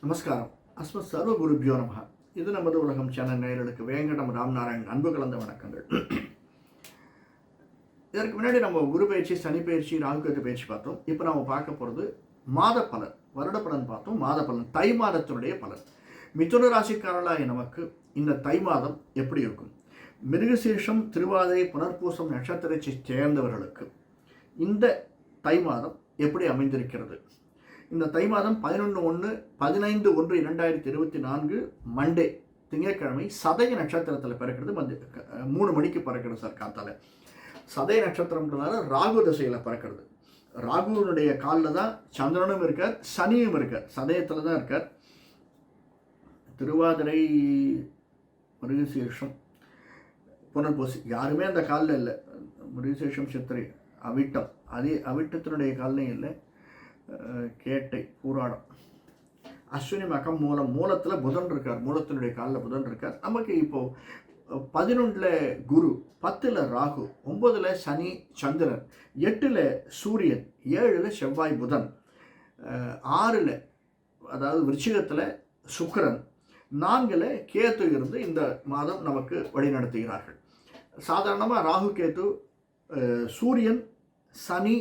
நமஸ்காரம். அஸ்மத் சர்வ குருபியோ நமக. இது நமது உலகம் சேனல் நேயர்களுக்கு வேங்கடம் ராம்நாராயண் அன்பு கலந்த வணக்கங்கள். இதற்கு முன்னாடி நம்ம குரு பயிற்சி, சனி பயிற்சி, ராகுகேது பயிற்சி பார்த்தோம். இப்போ நம்ம பார்க்க போகிறது மாத பலன், வருட பலன் பார்த்தோம். மாத பலன், தை மாதத்தினுடைய பலன். மிதுன ராசிக்காரர்களாகிய நமக்கு இந்த தை மாதம் எப்படி இருக்கும்? மிருகசீர்ஷம், திருவாதிரை, புனர்பூசம் நட்சத்திரத்தை சேர்ந்தவர்களுக்கு இந்த தை மாதம் எப்படி அமைந்திருக்கிறது? இந்த தை மாதம் 11/1/15/1/2024 மண்டே திங்கட்கிழமை சதய நட்சத்திரத்தில் பிறக்கிறது. 3 மணிக்கு பிறக்கிறது சார் காத்தால. சதய நட்சத்திரம்ன்றதால ராகு திசையில் பிறக்கிறது. ராகுனுடைய காலில் தான் சந்திரனும் இருக்கார், சனியும் இருக்கார், சதயத்தில் தான் இருக்கார். திருவாதிரை, மிருகசீர்ஷம், புனர்பூசி யாருமே அந்த காலில் இல்லை. மிருகசீர்ஷம், சித்திரை, அவிட்டம், அதே அவிட்டத்தினுடைய காலிலையும் இல்லை. கேட்டை, பூராடம், அஸ்வினி, மகம், மூலம். மூலத்தில் புதன் இருக்கார், மூலத்தினுடைய காலில் புதன் இருக்கார். நமக்கு இப்போது 11 குரு, 10 ராகு, 9 சனி சந்திரன், 8 சூரியன், 7 செவ்வாய் புதன், 6 அதாவது விருச்சிகத்தில் சுக்கிரன், 4 கேத்து இருந்து இந்த மாதம் நமக்கு வழிநடத்துகிறார்கள். சாதாரணமாக ராகு, கேத்து, சூரியன், சனி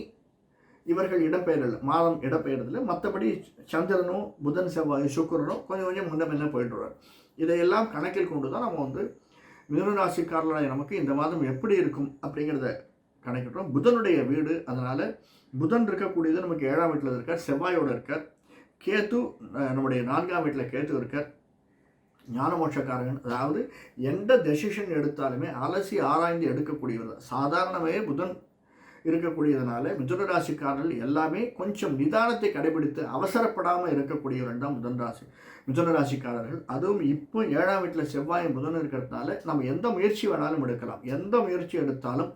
இவர்கள் இடம்பெயரல, மாதம் இடம்பெயர்றதில்லை. மற்றபடி சந்திரனோ, புதன், செவ்வாய், சுக்கிரனோ கொஞ்சம் முன்ன போயிட்டுறார். இதையெல்லாம் கணக்கில் கொண்டு தான் நம்ம மிதுன ராசிக்காரர்களாக நமக்கு இந்த மாதம் எப்படி இருக்கும் அப்படிங்கிறத கணக்கிட்டோம். புதனுடைய வீடு, அதனால் புதன் இருக்கக்கூடியது நமக்கு 7ஆம் வீட்டில் இருக்கார், செவ்வாயோடு இருக்கார். கேத்து நம்முடைய 4ஆம் வீட்டில் கேத்து இருக்கார், ஞானமோட்சக்காரகன். அதாவது எந்த டெசிஷன் எடுத்தாலுமே அலசி ஆராய்ந்து எடுக்கக்கூடியவர் தான். சாதாரணமே புதன் இருக்கக்கூடியதுனால மிதுன ராசிக்காரர்கள் எல்லாமே கொஞ்சம் நிதானத்தை கடைபிடித்து அவசரப்படாமல் இருக்கக்கூடியவர்கள் தான் மிதுன ராசிக்காரர்கள். அதுவும் இப்போ 7ஆம் வீட்டில் செவ்வாயும் புதன் இருக்கிறதுனால நம்ம எந்த முயற்சி வேணாலும் எடுக்கலாம். எந்த முயற்சி எடுத்தாலும்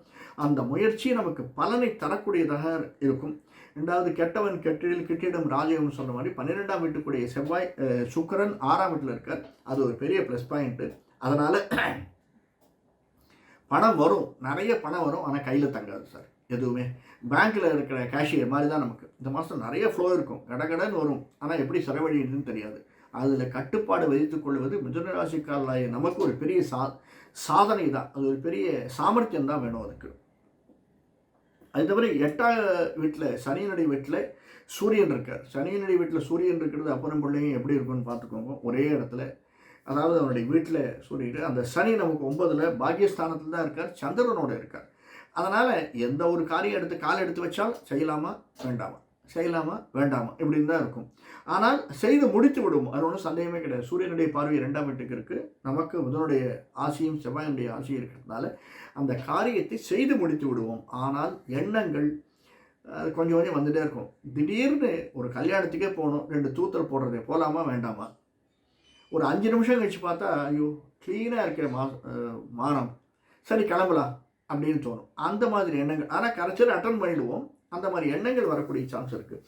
அந்த முயற்சி நமக்கு பலனை தரக்கூடியதாக இருக்கும். 2வது கெட்டவன் கெட்டிடில் கிட்டிடம் ராஜயோகம் சொன்ன மாதிரி 12ஆம் வீட்டுக்குடைய செவ்வாய், சுக்கிரன் 6ஆம் வீட்டில் இருக்கார். அது ஒரு பெரிய ப்ளஸ் பாயிண்ட்டு. அதனால் பணம் வரும், நிறைய பணம் வரும், ஆனால் கையில் தங்காது சார். எதுவுமே பேங்க்கில் இருக்கிற கேஷியர் மாதிரி தான் நமக்கு இந்த மாதம் நிறைய ஃப்ளோ இருக்கும், கடகடன்னு வரும். ஆனால் எப்படி செலவழிதுன்னு தெரியாது. அதில் கட்டுப்பாடு விதித்துக் கொள்வது மிதுன ராசிக்காரர்களாகிய நமக்கு ஒரு பெரிய சாதனை தான். அது ஒரு பெரிய சாமர்த்தியம் தான் வேணும் அதுக்கு. அது தவிர 8ஆம் வீட்டில் சனியினுடைய வீட்டில் சூரியன் இருக்கார். சனியினுடைய வீட்டில் சூரியன் இருக்கிறது அப்புறம் பிள்ளைங்க எப்படி இருக்குன்னு பார்த்துக்கோங்க. ஒரே இடத்துல, அதாவது அவனுடைய வீட்டில் சூரியன். அந்த சனி நமக்கு 9 பாக்கியஸ்தானத்தில் தான் இருக்கார், சந்திரனோடு இருக்கார். அதனால் எந்த ஒரு காரியம் காலை எடுத்து வச்சால் செய்யலாமா வேண்டாமா, செய்யலாமா வேண்டாமா இப்படின்னு தான் இருக்கும். ஆனால் செய்து முடித்து விடுவோம், அது ஒன்றும் சந்தேகமே கிடையாது. சூரியனுடைய பார்வை 2ஆம் வீட்டுக்கு இருக்குது, நமக்கு புதனுடைய ஆசையும் செவ்வாயினுடைய ஆசையும் இருக்கிறதுனால அந்த காரியத்தை செய்து முடித்து விடுவோம். ஆனால் எண்ணங்கள் கொஞ்சம் கொஞ்சம் வந்துகிட்டே இருக்கும். திடீர்னு ஒரு கல்யாணத்துக்கே போகணும், 2 தூத்தல் போடுறதே, போகலாமா வேண்டாமா, ஒரு 5 நிமிஷம் கழிச்சு பார்த்தா ஐயோ க்ளீனாக இருக்கிற மானம், சரி கிளம்பலாம் அப்படின்னு தோணும். அந்த மாதிரி எண்ணங்கள், ஆனால் கரைச்சல் அட்டன் பண்ணிடுவோம். அந்த மாதிரி எண்ணங்கள் வரக்கூடிய சான்ஸ் இருக்குது.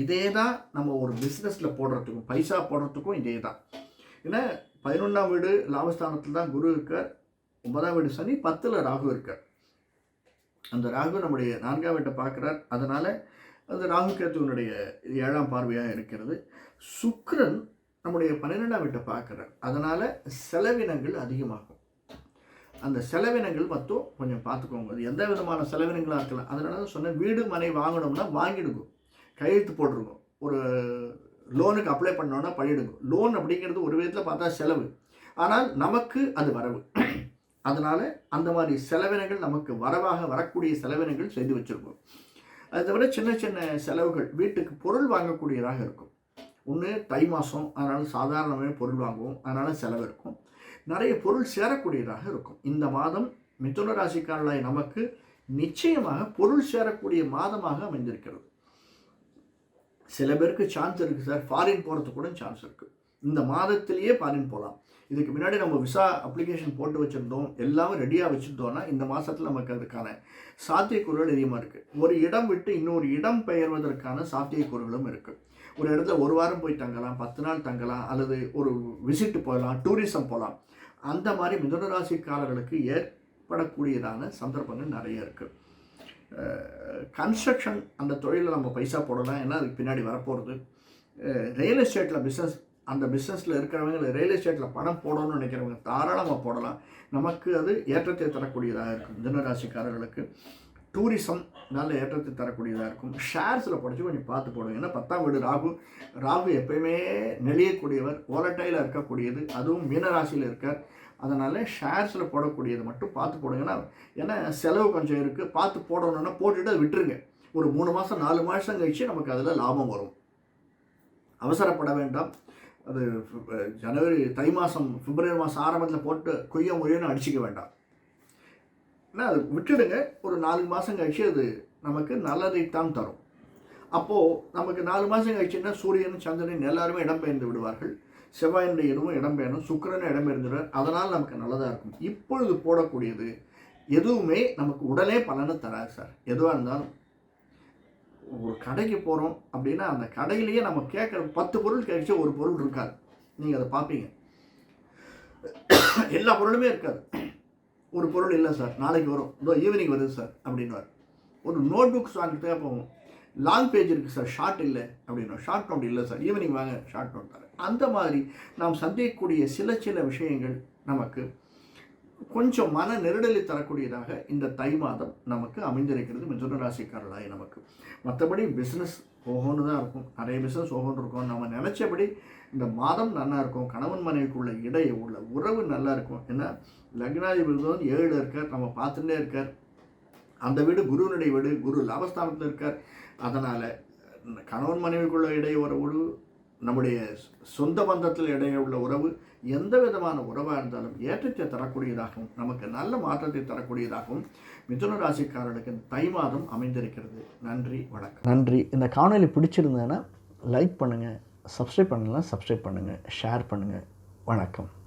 இதே தான் நம்ம ஒரு பிஸ்னஸில் போடுறதுக்கும், பைசா போடுறதுக்கும் இதே தான். ஏன்னா 11ஆம் வீடு லாபஸ்தானத்தில் தான் குரு இருக்கார், 9ஆம் வீடு சனி, 10 ராகு இருக்கார். அந்த ராகு நம்முடைய 4ஆம் வீட்டை பார்க்குறார். அதனால் அந்த ராகு கேத்துவனுடைய 7ஆம் பார்வையாக இருக்கிறது. சுக்கிரன் நம்முடைய 12ஆம் வீட்டை பார்க்குறார். அதனால் செலவினங்கள் அதிகமாகும். அந்த செலவினங்கள் மட்டும் கொஞ்சம் பார்த்துக்கோங்க. அது எந்த விதமான செலவினங்களாக இருக்கலாம். அதனால தான் சொன்னேன், வீடு மனை வாங்கணும்னா வாங்கிடுங்க, கையெழுத்து போட்டுருங்க. ஒரு லோனுக்கு அப்ளை பண்ணோன்னா பண்ணிடுங்க. லோன் அப்படிங்கிறது ஒரு விதத்தில் பார்த்தா செலவு, ஆனால் நமக்கு அது வரவு. அதனால் அந்த மாதிரி செலவினங்கள் நமக்கு வரவாக வரக்கூடிய செலவினங்கள் செய்து வச்சுருக்கோம். அதை தவிர சின்ன சின்ன செலவுகள், வீட்டுக்கு பொருள் வாங்கக்கூடியதாக இருக்கும். ஒன்று தை மாதம், அதனால் சாதாரணமாக பொருள் வாங்குவோம், அதனால் செலவு இருக்கும். நிறைய பொருள் சேரக்கூடியதாக இருக்கும். இந்த மாதம் மிதுன ராசிக்காரர்களாய் நமக்கு நிச்சயமாக பொருள் சேரக்கூடிய மாதமாக அமைந்திருக்கிறது. சில பேருக்கு சான்ஸ் இருக்குது சார், ஃபாரின் போகிறதுக்கு கூட சான்ஸ் இருக்குது. இந்த மாதத்திலேயே ஃபாரின் போகலாம். இதுக்கு முன்னாடி நம்ம விசா அப்ளிகேஷன் போட்டு வச்சுருந்தோம், எல்லாமே ரெடியாக வச்சுருந்தோம்னா இந்த மாதத்தில் நமக்கு அதுக்கான சாத்தியக்கூறுகள் அதிகமாக இருக்குது. ஒரு இடம் விட்டு இன்னொரு இடம் பெயர்வதற்கான சாத்தியக்கூறுகளும் இருக்குது. ஒரு இடத்துல 1 வாரம் போய் தங்கலாம், 10 நாள் தங்கலாம், அல்லது ஒரு விசிட்டு போகலாம், டூரிசம் போகலாம். அந்த மாதிரி மிதுன ராசிக்காரர்களுக்கு ஏற்படக்கூடியதான சந்தர்ப்பங்கள் நிறைய இருக்குது. கன்ஸ்ட்ரக்ஷன் அந்த தொழிலில் நம்ம பைசா போடலாம், ஏன்னா அதுக்கு பின்னாடி வரப்போகிறது. ரியல் எஸ்டேட்டில் பிஸ்னஸ், அந்த பிஸ்னஸில் இருக்கிறவங்க ரியல் எஸ்டேட்டில் பணம் போடணும்னு நினைக்கிறவங்க தாராளமாக போடலாம். நமக்கு அது ஏற்றத்தை தரக்கூடியதாக இருக்கும். மிதுன ராசிக்காரர்களுக்கு டூரிசம் நல்ல ஏற்றத்தை தரக்கூடியதாக இருக்கும். ஷேர்ஸில் படித்து கொஞ்சம் பார்த்து போடுங்க. ஏன்னா 10ஆம் வீடு ராகு எப்பயுமே நெளியக்கூடியவர், ஓலட்டையில் இருக்கக்கூடியது, அதுவும் மீனராசியில் இருக்கார். அதனால் ஷேர்ஸில் போடக்கூடியது மட்டும் பார்த்து போடுங்கன்னா, ஏன்னா செலவு கொஞ்சம் இருக்குது, பார்த்து போடணுன்னா போட்டுட்டு அதை விட்டுருங்க. ஒரு 3 மாதம் 4 மாதம் கழிச்சு நமக்கு அதில் லாபம் வரும். அவசரப்பட வேண்டாம். அது தை மாதம் பிப்ரவரி மாதம் ஆரம்பத்தில் போட்டு கொய்யன்னு அடிச்சிக்க வேண்டாம். ஏன்னா அது விட்டுடுங்க. ஒரு 4 மாதம் கழிச்சு அது நமக்கு நல்லதைத்தான் தரும். அப்போது நமக்கு 4 மாதம் கழிச்சுன்னா சூரியன் சந்திரன் எல்லாருமே இடம்பெயர்ந்து விடுவார்கள். செவ்வாயினுடைய இதுவும் இடம்பெயரும், சுக்கிரனும் இடம்பெயர்ந்துடுவார். அதனால் நமக்கு நல்லதாக இருக்கும். இப்பொழுது போடக்கூடியது எதுவுமே நமக்கு உடனே பலனை தராது சார். எதுவாக இருந்தாலும் ஒரு கடைக்கு போகிறோம் அப்படின்னா அந்த கடையிலேயே நம்ம கேட்குற 10 பொருள் கேட்குச்சு, ஒரு பொருள் இருக்காது. நீங்கள் அதை பார்ப்பீங்க. எல்லா பொருளுமே இருக்காது. ஒரு பொருள் இல்லை சார், நாளைக்கு வரும், இதோ ஈவினிங் வருது சார் அப்படின்வார். ஒரு நோட் புக்ஸ் வாங்கிட்டு போவோம், லாங் பேஜ் இருக்குது சார், ஷார்ட் இல்லை அப்படின்னா, ஷார்ட் நோட் இல்லை சார், ஈவினிங் வாங்க ஷார்ட் நோட் தரேன். அந்த மாதிரி நாம் சந்திக்கக்கூடிய சில விஷயங்கள் நமக்கு கொஞ்சம் மன நெருடலை தரக்கூடியதாக இந்த தை மாதம் நமக்கு அமைந்திருக்கிறது மிதுன ராசிக்காரர்களாய் நமக்கு. மற்றபடி பிஸ்னஸ் ஓஹோன்னு தான் இருக்கும், நிறைய பிஸ்னஸ் ஓஹோன்னு இருக்கும். நம்ம நினச்சபடி இந்த மாதம் நல்லா இருக்கும். கணவன் மனைவிக்குள்ள இடையே உள்ள உறவு நல்லா இருக்கும். ஏன்னா லக்னாதிபதி வந்து 7 இருக்கார், நம்ம பார்த்துட்டே இருக்கார். அந்த வீடு குருவினுடைய வீடு, குரு லாபஸ்தானத்தில் இருக்கார். அதனால் கணவன் மனைவிக்குள்ள இடையே உறவு, நம்முடைய சொந்த பந்தத்தில் இடையே உள்ள உறவு, எந்த விதமான உறவாக இருந்தாலும் ஏற்றத்தை தரக்கூடியதாகவும் நமக்கு நல்ல மாற்றத்தை தரக்கூடியதாகவும் மிதுன ராசிக்காரர்களுக்கு தை மாதம் அமைந்திருக்கிறது. நன்றி, வணக்கம். நன்றி. இந்த காணொலி பிடிச்சிருந்தேன்னா லைக் பண்ணுங்கள், சப்ஸ்கிரைப் பண்ணலாம் சப்ஸ்கிரைப் பண்ணுங்கள், ஷேர் பண்ணுங்கள். வணக்கம்.